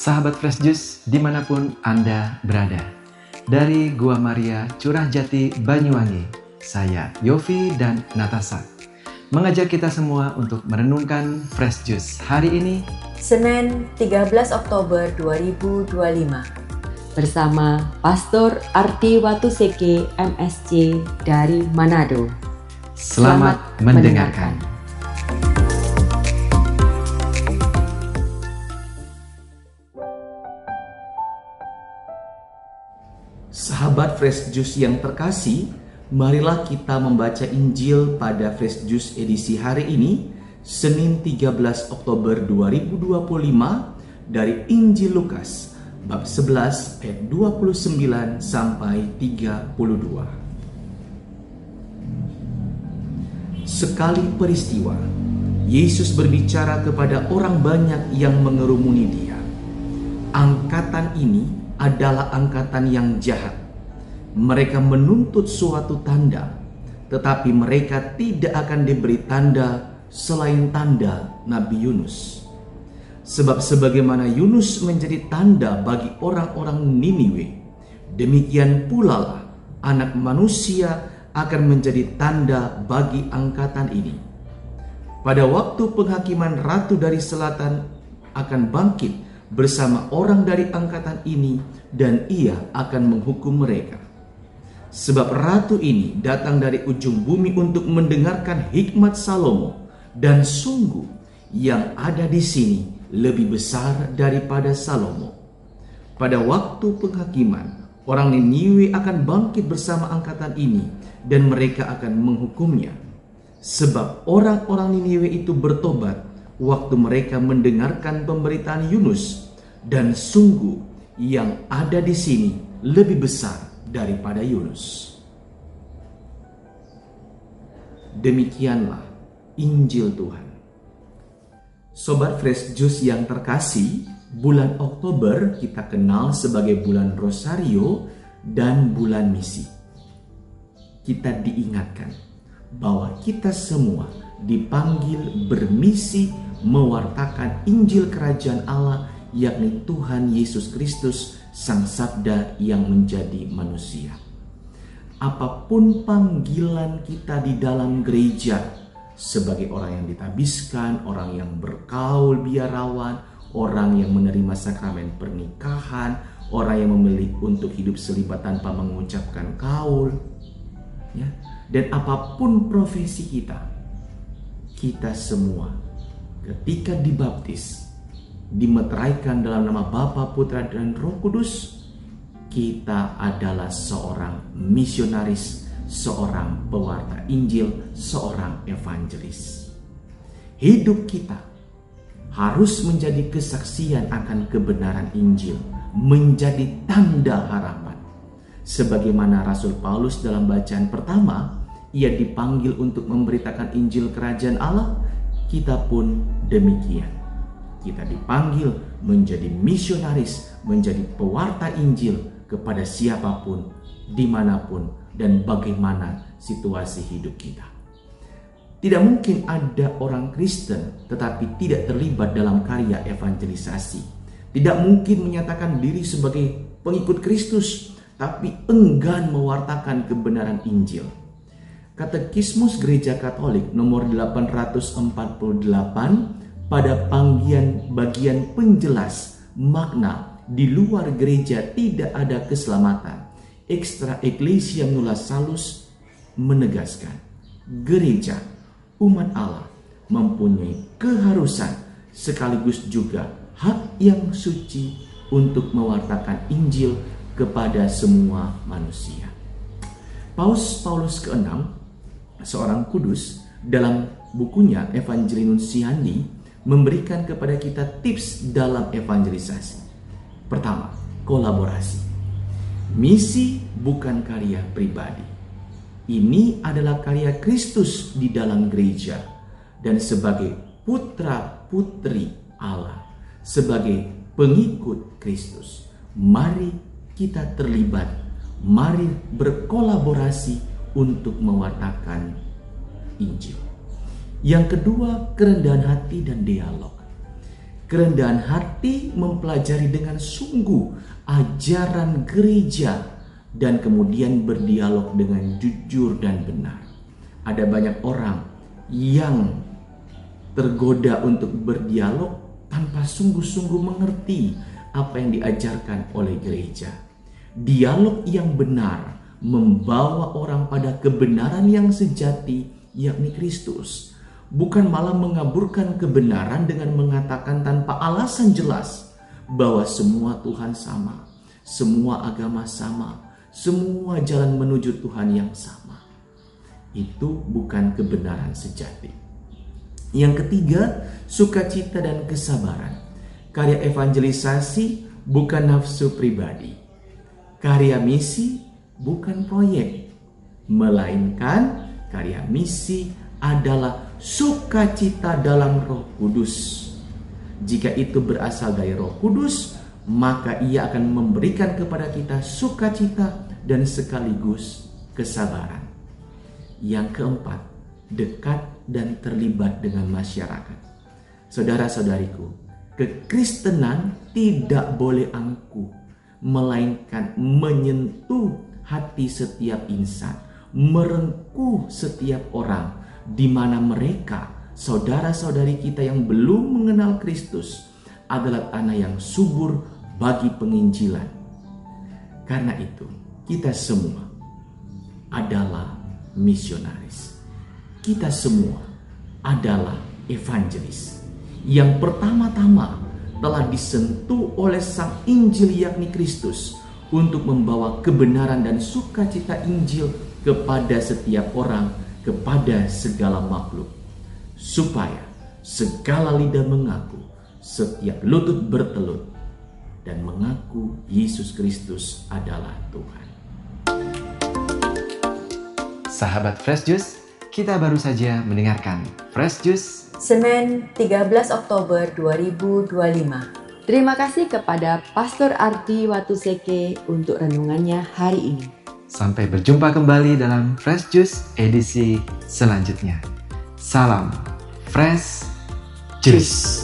Sahabat Fresh Juice dimanapun Anda berada. Dari Gua Maria, Curah Jati, Banyuwangi, saya Yofi dan Natasha mengajak kita semua untuk merenungkan Fresh Juice hari ini, Senin 13 Oktober 2025 bersama Pastor Arti Watuseke MSC dari Manado. Selamat mendengarkan. Sahabat Fresh Juice yang terkasih, marilah kita membaca Injil pada Fresh Juice edisi hari ini, Senin 13 Oktober 2025 dari Injil Lukas, bab 11 ayat 29 sampai 32. Sekali peristiwa, Yesus berbicara kepada orang banyak yang mengerumuni dia. Angkatan ini adalah angkatan yang jahat. Mereka menuntut suatu tanda, tetapi mereka tidak akan diberi tanda selain tanda Nabi Yunus. Sebab sebagaimana Yunus menjadi tanda bagi orang-orang Niniwe, demikian pula lah Anak Manusia akan menjadi tanda bagi angkatan ini. Pada waktu penghakiman Ratu dari Selatan akan bangkit bersama orang dari angkatan ini, dan ia akan menghukum mereka. Sebab ratu ini datang dari ujung bumi untuk mendengarkan hikmat Salomo, dan sungguh yang ada di sini lebih besar daripada Salomo. Pada waktu penghakiman, orang Niniwe akan bangkit bersama angkatan ini, dan mereka akan menghukumnya. Sebab orang-orang Niniwe itu bertobat waktu mereka mendengarkan pemberitaan Yunus, dan sungguh yang ada di sini lebih besar daripada Yunus. Demikianlah Injil Tuhan. Sobat Fresh Juice yang terkasih, bulan Oktober kita kenal sebagai bulan Rosario dan bulan misi. Kita diingatkan bahwa kita semua dipanggil bermisi mewartakan Injil Kerajaan Allah, yakni Tuhan Yesus Kristus, Sang Sabda yang menjadi manusia. Apapun panggilan kita di dalam gereja, sebagai orang yang ditabiskan, orang yang berkaul biarawan, orang yang menerima sakramen pernikahan, orang yang memilih untuk hidup selibat tanpa mengucapkan kaul, ya, dan apapun profesi kita semua ketika dibaptis, dimeteraikan dalam nama Bapa, Putra, dan Roh Kudus, kita adalah seorang misionaris, seorang pewarta Injil, seorang evangelis. Hidup kita harus menjadi kesaksian akan kebenaran Injil, menjadi tanda harapan. Sebagaimana Rasul Paulus dalam bacaan pertama, ia dipanggil untuk memberitakan Injil Kerajaan Allah, kita pun demikian. Kita dipanggil menjadi misionaris, menjadi pewarta Injil kepada siapapun, dimanapun, dan bagaimana situasi hidup kita. Tidak mungkin ada orang Kristen tetapi tidak terlibat dalam karya evangelisasi. Tidak mungkin menyatakan diri sebagai pengikut Kristus tapi enggan mewartakan kebenaran Injil. Katekismus Gereja Katolik nomor 848 pada bagian penjelas makna di luar gereja tidak ada keselamatan, Extra Ecclesiam Nulla Salus menegaskan gereja, umat Allah, mempunyai keharusan sekaligus juga hak yang suci untuk mewartakan Injil kepada semua manusia. Paus Paulus ke-6, seorang kudus, dalam bukunya Evangelii Nuntiandi memberikan kepada kita tips dalam evangelisasi. Pertama, kolaborasi. Misi bukan karya pribadi. Ini adalah karya Kristus di dalam gereja, dan sebagai putra-putri Allah, sebagai pengikut Kristus, mari kita terlibat, mari berkolaborasi untuk mewartakan Injil. Yang kedua, kerendahan hati dan dialog. kerendahan hati, mempelajari dengan sungguh ajaran gereja, dan kemudian berdialog dengan jujur dan benar. Ada banyak orang yang tergoda untuk berdialog tanpa sungguh-sungguh mengerti apa yang diajarkan oleh gereja. Dialog yang benar membawa orang pada kebenaran yang sejati, yakni Kristus. Bukan malah mengaburkan kebenaran dengan mengatakan tanpa alasan jelas bahwa semua Tuhan sama, semua agama sama, semua jalan menuju Tuhan yang sama. Itu bukan kebenaran sejati. Yang ketiga, sukacita dan kesabaran. Karya evangelisasi bukan nafsu pribadi. Karya misi bukan proyek, melainkan karya misi adalah sukacita dalam Roh Kudus. Jika itu berasal dari Roh Kudus, maka Ia akan memberikan kepada kita sukacita dan sekaligus kesabaran. Yang keempat, dekat dan terlibat dengan masyarakat. Saudara-saudariku, kekristenan tidak boleh angkuh, melainkan menyentuh hati setiap insan, merengkuh setiap orang, di mana mereka, saudara-saudari kita yang belum mengenal Kristus, adalah tanah yang subur bagi penginjilan. Karena itu, kita semua adalah misionaris. Kita semua adalah evangelis yang pertama-tama telah disentuh oleh Sang Injil yakni Kristus untuk membawa kebenaran dan sukacita Injil kepada setiap orang, kepada segala makhluk, supaya segala lidah mengaku, setiap lutut bertelut, dan mengaku Yesus Kristus adalah Tuhan. Sahabat Fresh Juice, kita baru saja mendengarkan Fresh Juice Senin 13 Oktober 2025. Terima kasih kepada Pastor Arti Watuseke untuk renungannya hari ini. Sampai berjumpa kembali dalam Fresh Juice edisi selanjutnya. Salam Fresh Juice.